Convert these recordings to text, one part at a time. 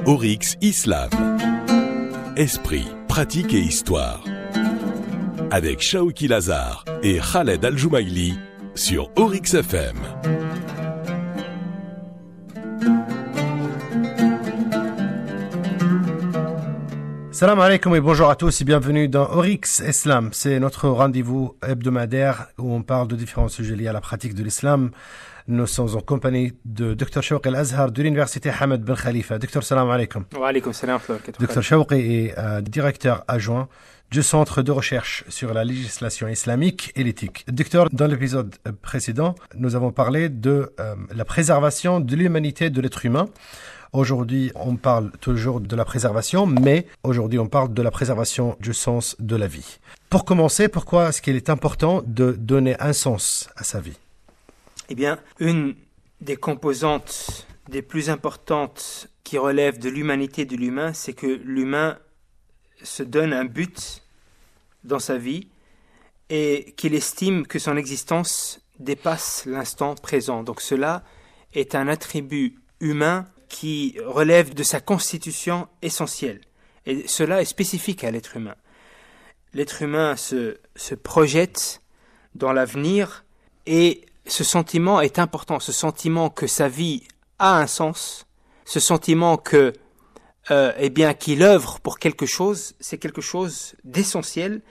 Oryx Islam. Esprit, pratique et histoire. Avec Shawki Lazar et Khaled Al-Joumaili sur Oryx FM. Salam alaikum et bonjour à tous et bienvenue dans Oryx Islam. C'est notre rendez-vous hebdomadaire où on parle de différents sujets liés à la pratique de l'islam. Nous sommes en compagnie de Dr Shawki Al-Azhar de l'université Hamad Ben Khalifa. Dr salam alaikum. Wa alaikum salam. Dr Shawki est directeur adjoint du Centre de recherche sur la législation islamique et l'éthique. Docteur, dans l'épisode précédent, nous avons parlé de la préservation de l'humanité de l'être humain. Aujourd'hui, on parle toujours de la préservation, mais aujourd'hui, on parle de la préservation du sens de la vie. Pour commencer, pourquoi est-ce qu'il est important de donner un sens à sa vie ? Eh bien, une des composantes des plus importantes qui relève de l'humanité de l'humain, c'est que l'humain se donne un but dans sa vie et qu'il estime que son existence dépasse l'instant présent. Donc cela est un attribut humain qui relève de sa constitution essentielle. Et cela est spécifique à l'être humain. L'être humain se projette dans l'avenir et ce sentiment est important, ce sentiment que sa vie a un sens, ce sentiment que qu'il œuvre pour quelque chose, c'est quelque chose d'essentiel,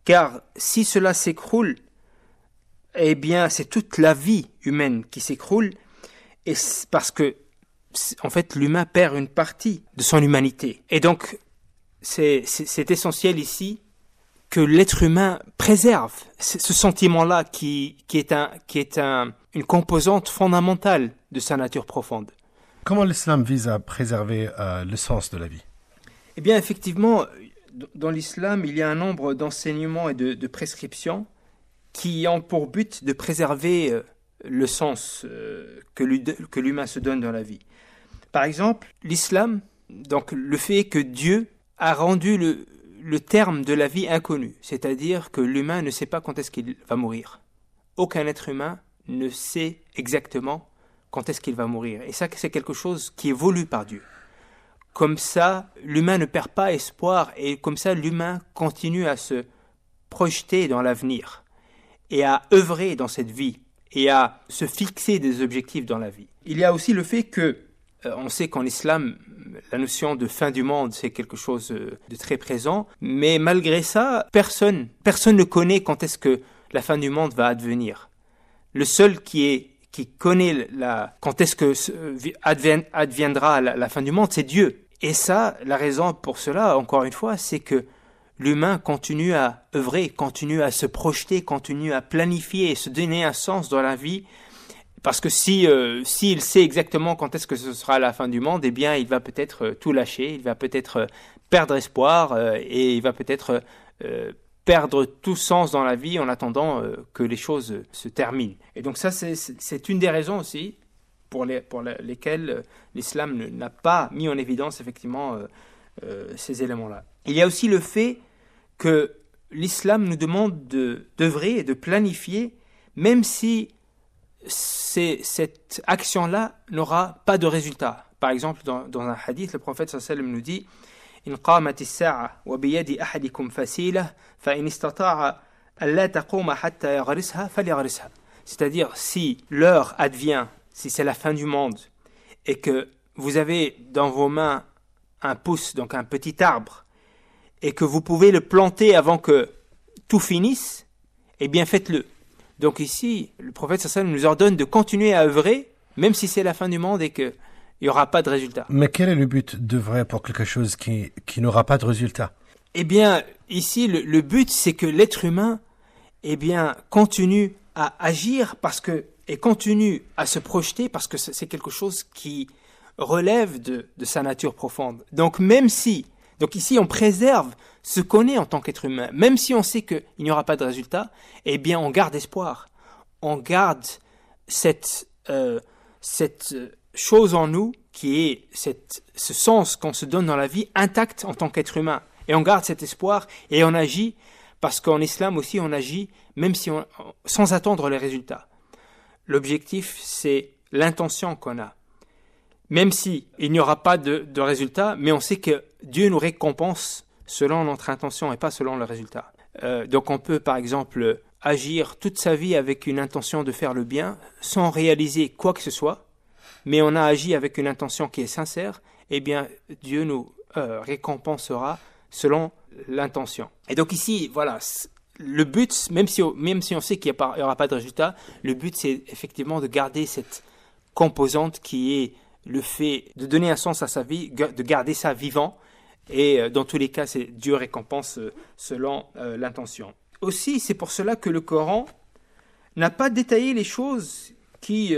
car si cela s'écroule, eh bien c'est toute la vie humaine qui s'écroule, et parce que en fait l'humain perd une partie de son humanité. Et donc c'est essentiel ici que l'être humain préserve ce sentiment-là qui est une composante fondamentale de sa nature profonde. Comment l'islam vise à préserver le sens de la vie ? Eh bien, effectivement, dans l'islam, il y a un nombre d'enseignements et de prescriptions qui ont pour but de préserver le sens que l'humain se donne dans la vie. Par exemple, l'islam, donc le fait que Dieu a rendu le terme de la vie inconnu, c'est-à-dire que l'humain ne sait pas quand est-ce qu'il va mourir. Aucun être humain ne sait exactement quand est-ce qu'il va mourir. Et ça, c'est quelque chose qui est voulu par Dieu. Comme ça, l'humain ne perd pas espoir et comme ça, l'humain continue à se projeter dans l'avenir et à œuvrer dans cette vie et à se fixer des objectifs dans la vie. Il y a aussi le fait que, on sait qu'en islam, la notion de fin du monde, c'est quelque chose de très présent, mais malgré ça, personne ne connaît quand est-ce que la fin du monde va advenir. Le seul qui connaît quand est-ce que adviendra la fin du monde, c'est Dieu. Et ça, la raison pour cela, encore une fois, c'est que l'humain continue à œuvrer, continue à se projeter, continue à planifier et se donner un sens dans la vie. Parce que s'il sait exactement quand est-ce que ce sera la fin du monde, eh bien, il va peut-être tout lâcher, il va peut-être perdre espoir et il va peut-être perdre tout sens dans la vie en attendant que les choses se terminent. Et donc ça, c'est une des raisons aussi pour lesquelles l'islam n'a pas mis en évidence effectivement ces éléments-là. Il y a aussi le fait que l'islam nous demande d'œuvrer et de planifier, même si cette action-là n'aura pas de résultat. Par exemple, dans un hadith, le prophète sallallahu alayhi wa sallam nous dit إن قامت الساعة وبيد أحدكم فسيلة فإن استطاع ألا تقوم حتى يغرسها فليغرسها. C'est-à-dire, si l'heure advient, si c'est la fin du monde, et que vous avez dans vos mains un pouce, donc un petit arbre, et que vous pouvez le planter avant que tout finisse, eh bien faites-le. Donc ici, le prophète sallallahu alayhi wa sallam nous ordonne de continuer à œuvrer, même si c'est la fin du monde et que il n'y aura pas de résultat. Mais quel est le but d'œuvrer pour quelque chose qui n'aura pas de résultat ? Eh bien, ici, le but, c'est que l'être humain, continue à agir et continue à se projeter parce que c'est quelque chose qui relève de sa nature profonde. Donc ici, on préserve ce qu'on est en tant qu'être humain. Même si on sait qu'il n'y aura pas de résultat, eh bien, on garde espoir. On garde cette chose en nous qui est ce sens qu'on se donne dans la vie intact en tant qu'être humain. Et on garde cet espoir et on agit parce qu'en islam aussi on agit même sans attendre les résultats. L'objectif, c'est l'intention qu'on a. même si il n'y aura pas de résultat, mais on sait que Dieu nous récompense selon notre intention et pas selon le résultat. Donc on peut par exemple agir toute sa vie avec une intention de faire le bien sans réaliser quoi que ce soit, mais on a agi avec une intention qui est sincère, eh bien Dieu nous récompensera selon l'intention. Et donc ici, voilà, le but, même si on sait qu'il n'y aura pas de résultat, le but c'est effectivement de garder cette composante qui est le fait de donner un sens à sa vie, de garder ça vivant, et dans tous les cas, c'est Dieu récompense selon l'intention. Aussi, c'est pour cela que le Coran n'a pas détaillé les choses qui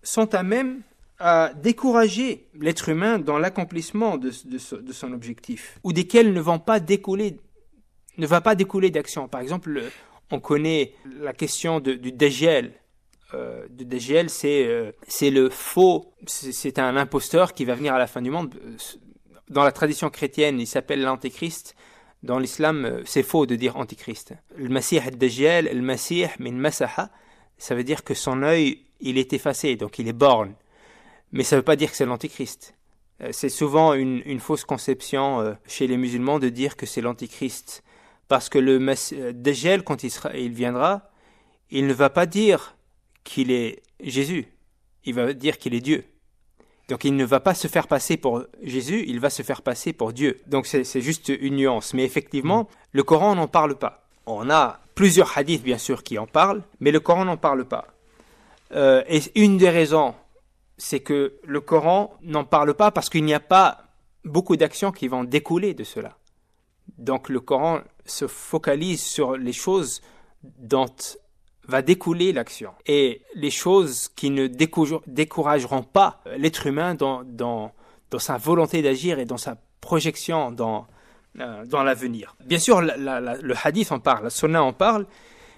sont à même à décourager l'être humain dans l'accomplissement de son objectif, ou desquels ne va pas découler d'action. Par exemple, on connaît la question du Dajjal. Du Dajjal, c'est le faux, c'est un imposteur qui va venir à la fin du monde. Dans la tradition chrétienne, il s'appelle l'Antéchrist. Dans l'islam, c'est faux de dire Antichrist. Le Masih al-Dajjal, le Masih min masaha, ça veut dire que son œil, il est effacé, donc il est borgne. Mais ça ne veut pas dire que c'est l'Antichrist. C'est souvent une fausse conception chez les musulmans de dire que c'est l'Antichrist. Parce que le Dajjal, quand il viendra, il ne va pas dire qu'il est Jésus. Il va dire qu'il est Dieu. Donc il ne va pas se faire passer pour Jésus, il va se faire passer pour Dieu. Donc c'est juste une nuance. Mais effectivement, le Coran n'en parle pas. On a plusieurs hadiths, bien sûr, qui en parlent, mais le Coran n'en parle pas. Et une des raisons, c'est que le Coran n'en parle pas parce qu'il n'y a pas beaucoup d'actions qui vont découler de cela. Donc le Coran se focalise sur les choses dont va découler l'action. Et les choses qui ne décourageront pas l'être humain dans sa volonté d'agir et dans sa projection dans l'avenir. Bien sûr, le hadith en parle, la sunna en parle,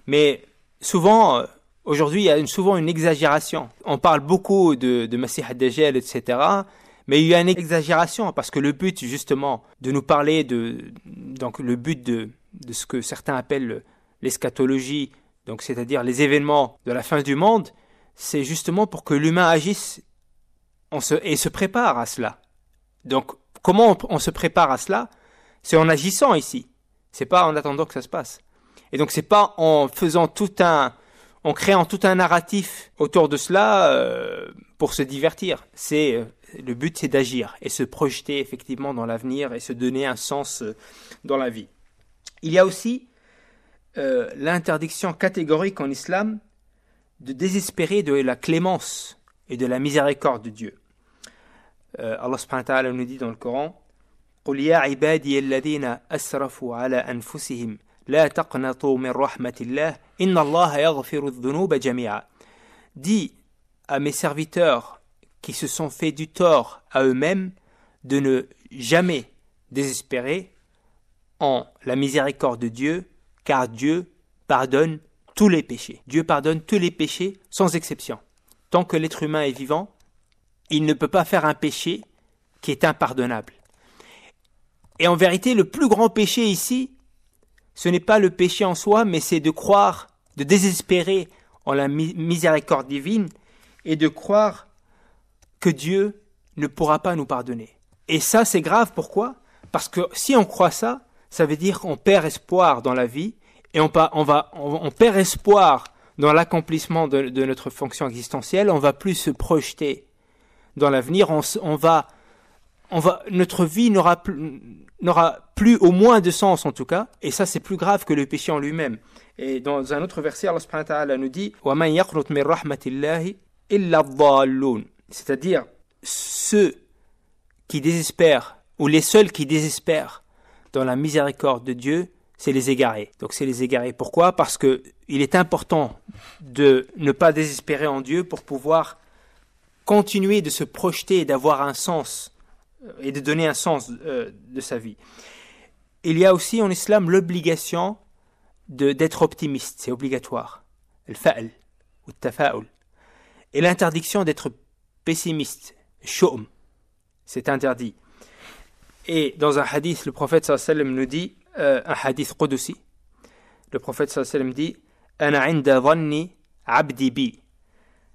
mais souvent, aujourd'hui, il y a souvent une exagération. On parle beaucoup de Masih ad-Dajjal, etc., mais il y a une exagération parce que le but, justement, de nous parler donc le but de ce que certains appellent l'eschatologie, donc c'est-à-dire les événements de la fin du monde, c'est justement pour que l'humain agisse et se prépare à cela. Donc, comment on se prépare à cela? C'est en agissant ici. C'est pas en attendant que ça se passe. Et donc, c'est pas en créant tout un narratif autour de cela pour se divertir. Le but, c'est d'agir et se projeter effectivement dans l'avenir et se donner un sens dans la vie. Il y a aussi l'interdiction catégorique en islam de désespérer de la clémence et de la miséricorde de Dieu. Allah subhanahu wa ta'ala nous dit dans le Coran: قُلْ يَا عِبَادِيَ الَّذِينَ أَسْرَفُوا عَلَى أَنفُسِهِمْ لَا تَقْنَطُوا مِنْ رَحْمَةِ اللَّهِ إِنَّ اللَّهَ يَغْفِرُ الذُّنُوبَ جَمِيعًا. Dis à mes serviteurs qui se sont fait du tort à eux-mêmes de ne jamais désespérer en la miséricorde de Dieu, car Dieu pardonne tous les péchés. Dieu pardonne tous les péchés sans exception. Tant que l'être humain est vivant, il ne peut pas faire un péché qui est impardonnable. Et en vérité, le plus grand péché ici, ce n'est pas le péché en soi, mais c'est de croire, de désespérer en la miséricorde divine et de croire que Dieu ne pourra pas nous pardonner. Et ça, c'est grave. Pourquoi? Parce que si on croit ça, ça veut dire qu'on perd espoir dans la vie et on perd espoir dans l'accomplissement de notre fonction existentielle. On va plus se projeter dans l'avenir. Notre vie n'aura plus au moins de sens en tout cas. Et ça, c'est plus grave que le péché en lui-même. Et dans un autre verset, Allah subhanahu wa ta'ala nous dit: وَمَنْ يَقْنُطْ مِنْ رَحْمَةِ اللَّهِ إِلَّا الضَّالُّونَ. C'est-à-dire ceux qui désespèrent, ou les seuls qui désespèrent dans la miséricorde de Dieu, c'est les égarés. Donc c'est les égarés. Pourquoi? Parce que il est important de ne pas désespérer en Dieu pour pouvoir continuer de se projeter et d'avoir un sens et de donner un sens de sa vie. Il y a aussi en islam l'obligation d'être optimiste, c'est obligatoire. Al-fa'l ou tafa'ul. Et l'interdiction d'être pessimiste, shu'm, c'est interdit. Et dans un hadith, le prophète sallallahu alayhi wa sallam nous dit, un hadith qudusi, le prophète sallallahu alayhi wa sallam dit: Ana 'inda dhanni 'abdi bi,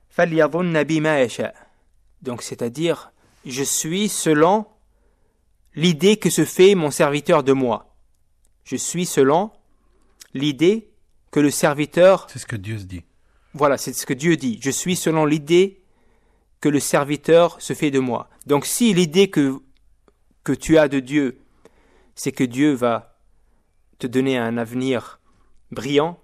falyadhunna bi ma yasha. Donc c'est-à-dire, je suis selon l'idée que se fait mon serviteur de moi. Je suis selon l'idée que le serviteur... C'est ce que Dieu se dit. Voilà, c'est ce que Dieu dit. Je suis selon l'idée que le serviteur se fait de moi. Donc si l'idée que tu as de Dieu, c'est que Dieu va te donner un avenir brillant,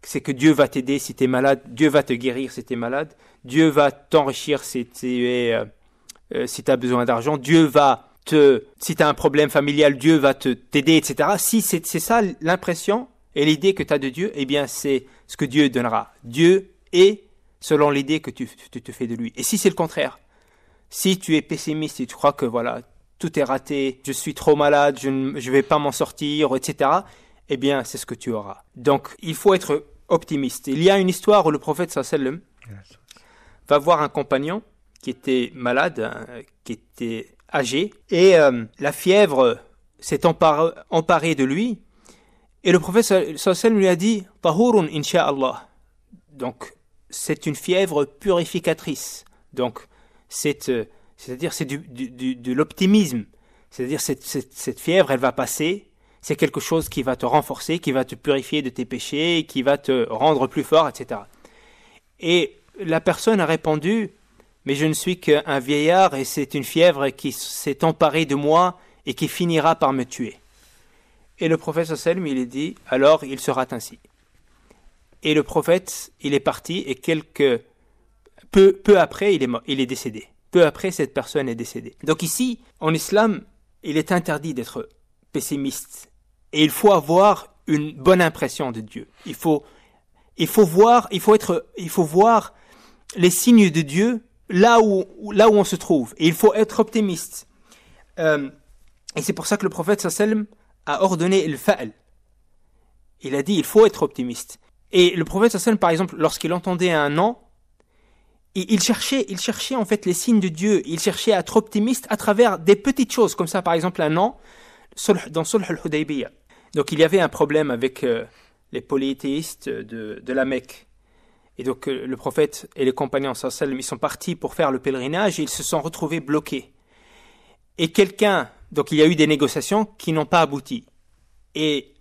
c'est que Dieu va t'aider si tu es malade, Dieu va te guérir si tu es malade, Dieu va t'enrichir si tu as besoin d'argent, Dieu va si tu as un problème familial, Dieu va t'aider, etc. Si c'est ça l'impression et l'idée que tu as de Dieu, eh bien c'est ce que Dieu donnera. Dieu est selon l'idée que tu te fais de lui. Et si c'est le contraire, si tu es pessimiste et tu crois que voilà, tout est raté, je suis trop malade, je ne vais pas m'en sortir, etc., eh bien c'est ce que tu auras. Donc il faut être optimiste. Il y a une histoire où le prophète sallallahu alayhi wa sallam va voir un compagnon qui était malade, qui était âgé, et la fièvre s'est emparée de lui, et le prophète sallallahu alayhi wa sallam lui a dit « Tahurun insha'Allah ». Donc c'est une fièvre purificatrice. Donc c'est-à-dire c'est de l'optimisme. C'est-à-dire cette fièvre, elle va passer. C'est quelque chose qui va te renforcer, qui va te purifier de tes péchés, qui va te rendre plus fort, etc. Et la personne a répondu, mais je ne suis qu'un vieillard et c'est une fièvre qui s'est emparée de moi et qui finira par me tuer. Et le prophète sallallahu alayhi wa sallam, il est dit, alors il sera ainsi. Et le prophète, il est parti et peu après, il est décédé. Peu après, cette personne est décédée. Donc ici, en islam, il est interdit d'être pessimiste. Et il faut avoir une bonne impression de Dieu. Il faut voir les signes de Dieu là où on se trouve. Et il faut être optimiste. Et c'est pour ça que le prophète sallallahu alayhi wa sallam a ordonné le fa'al. Il a dit, il faut être optimiste. Et le prophète sallallahu alayhi wa sallam, par exemple, lorsqu'il entendait un non, il cherchait en fait les signes de Dieu. Il cherchait à être optimiste à travers des petites choses, comme ça, par exemple, un non, dans Sulh al-Hudaybiyah. Donc, il y avait un problème avec les polythéistes de la Mecque. Et donc, le prophète et les compagnons, sallallahu alayhi wa sallam, ils sont partis pour faire le pèlerinage et ils se sont retrouvés bloqués. Et donc il y a eu des négociations qui n'ont pas abouti. Et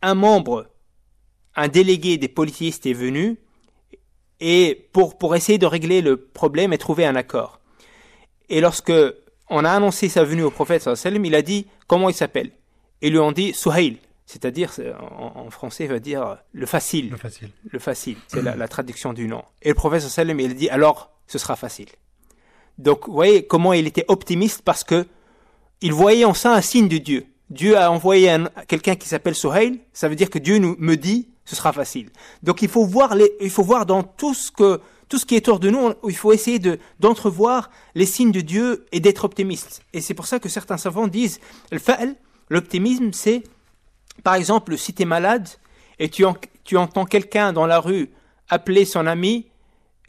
un délégué des polythéistes est venu et pour essayer de régler le problème et trouver un accord. Et lorsque on a annoncé sa venue au prophète sallallahu alayhi wa sallam, il a dit comment il s'appelle. Ils lui ont dit Suhail, c'est-à-dire en français va dire le facile. Le facile, c'est la traduction du nom. Et le prophète sallallahu alayhi wa sallam, il a dit alors ce sera facile. Donc vous voyez comment il était optimiste parce que il voyait en ça un signe de Dieu. Dieu a envoyé quelqu'un qui s'appelle Suhail, ça veut dire que Dieu me dit ce sera facile. Donc il faut voir dans tout ce qui est autour de nous, il faut essayer d'entrevoir les signes de Dieu et d'être optimiste. Et c'est pour ça que certains savants disent l'optimisme, c'est par exemple si tu es malade et tu entends quelqu'un dans la rue appeler son ami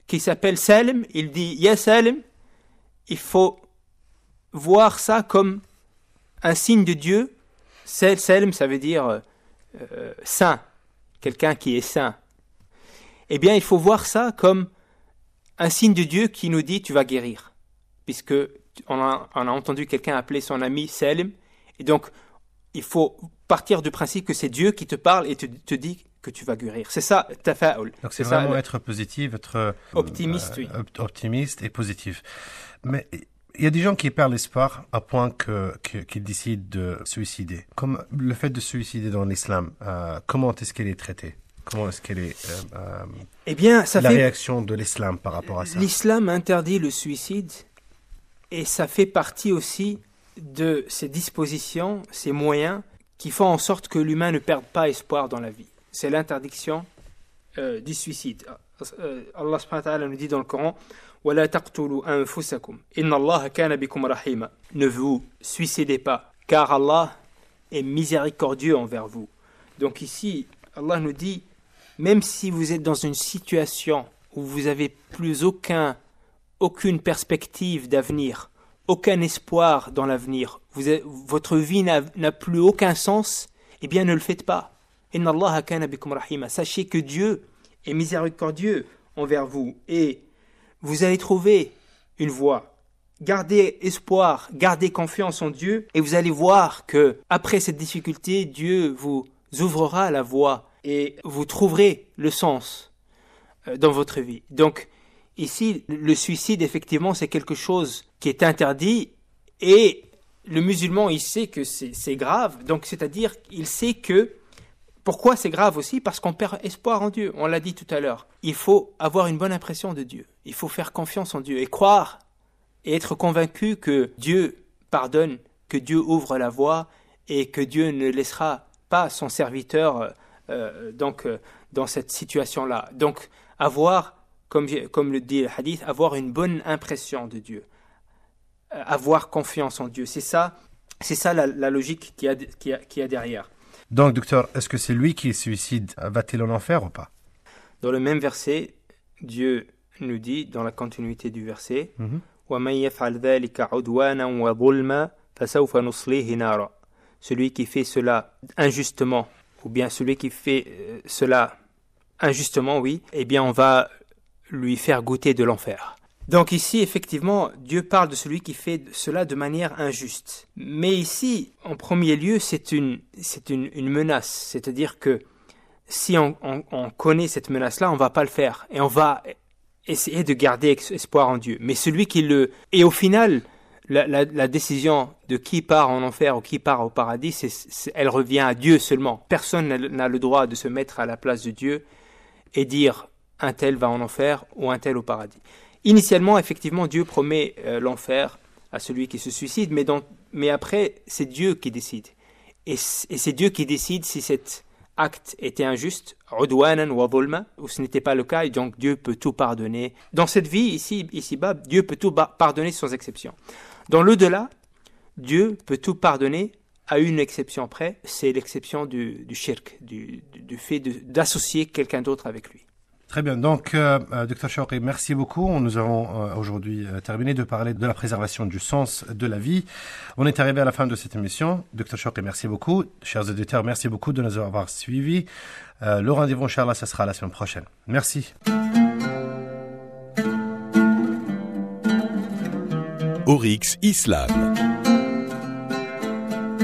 qui s'appelle Salim, il dit Ya Salim, il faut voir ça comme un signe de Dieu. Salim, ça veut dire saint, quelqu'un qui est saint. Eh bien, il faut voir ça comme un signe de Dieu qui nous dit tu vas guérir. Puisque on a entendu quelqu'un appeler son ami Salim. Et donc, il faut partir du principe que c'est Dieu qui te parle et te dit que tu vas guérir. C'est ça, tafa'ul. Donc c'est vraiment être positif, être optimiste, oui. Optimiste et positif. Mais il y a des gens qui perdent l'espoir à point qu'ils décident de suicider. Comme le fait de suicider dans l'islam, comment est-ce qu'elle est traitée? Comment est-ce qu'elle est eh bien, réaction de l'islam par rapport à ça? L'islam interdit le suicide et ça fait partie aussi de ces dispositions, ces moyens qui font en sorte que l'humain ne perde pas espoir dans la vie. C'est l'interdiction du suicide. Allah subhanahu wa ta'ala nous dit dans le Coran وَلَا تَقْتُلُوا أَنفُسَكُمْ إِنَّ اللَّهَ كَانَ بِكُمْ رَحِيمًا. Ne vous suicidez pas, car Allah est miséricordieux envers vous. Donc ici, Allah nous dit, même si vous êtes dans une situation où vous n'avez plus aucune perspective d'avenir, aucun espoir dans l'avenir, votre vie n'a plus aucun sens, eh bien ne le faites pas. Inna Allah kana bikum rahima. Sachez que Dieu est miséricordieux envers vous et vous allez trouver une voie gardez espoir, gardez confiance en Dieu et vous allez voir que après cette difficulté, Dieu vous ouvrira la voie et vous trouverez le sens dans votre vie. Donc ici, le suicide, effectivement, c'est quelque chose qui est interdit et le musulman, il sait que c'est grave. Donc, c'est-à-dire, il sait que pourquoi c'est grave aussi? Parce qu'on perd espoir en Dieu. On l'a dit tout à l'heure. Il faut avoir une bonne impression de Dieu. Il faut faire confiance en Dieu et croire et être convaincu que Dieu pardonne, que Dieu ouvre la voie et que Dieu ne laissera pas son serviteur dans cette situation-là. Donc, avoir, comme le dit le hadith, avoir une bonne impression de Dieu. Avoir confiance en Dieu. C'est ça la logique qu'il y a derrière. Donc, docteur, est-ce que c'est lui qui se suicide? Va-t-il en enfer ou pas? Dans le même verset, Dieu nous dit, dans la continuité du verset, وَمَنْ يَفْعَلْ ذَلِكَ عُدْوَانًا وَظُلْمًا فَسَوْفَ نُصْلِيهِ نَارًا. Celui qui fait cela injustement, ou bien celui qui fait cela injustement, oui, eh bien on va lui faire goûter de l'enfer. Donc ici, effectivement, Dieu parle de celui qui fait cela de manière injuste. Mais ici, en premier lieu, c'est une menace. C'est-à-dire que si on connaît cette menace-là, on ne va pas le faire. Et on va essayer de garder espoir en Dieu. Mais celui qui le... Et au final, la décision de qui part en enfer ou qui part au paradis, elle revient à Dieu seulement. Personne n'a le droit de se mettre à la place de Dieu et dire un tel va en enfer ou un tel au paradis. Initialement, effectivement, Dieu promet l'enfer à celui qui se suicide, mais après, c'est Dieu qui décide. Et c'est Dieu qui décide si cet acte était injuste, udwanan wa dhulma, ou ce n'était pas le cas, et donc Dieu peut tout pardonner. Dans cette vie, ici-bas, Dieu peut tout pardonner sans exception. Dans l'au-delà, Dieu peut tout pardonner à une exception près, c'est l'exception du shirk, du fait d'associer quelqu'un d'autre avec lui. Très bien. Donc, Dr Chawqi, merci beaucoup. Nous avons aujourd'hui terminé de parler de la préservation du sens de la vie. On est arrivé à la fin de cette émission. Dr Chawqi, merci beaucoup. Chers auditeurs, merci beaucoup de nous avoir suivis. Le rendez-vous, Inch'Allah, ce sera la semaine prochaine. Merci. Oryx Islam.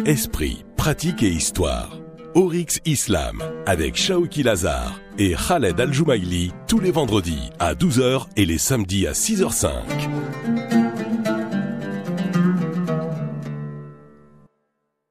Esprit, pratique et histoire. Oryx Islam avec Shawqi Lazar et Khaled Al-Joumaili tous les vendredis à 12h et les samedis à 6h05.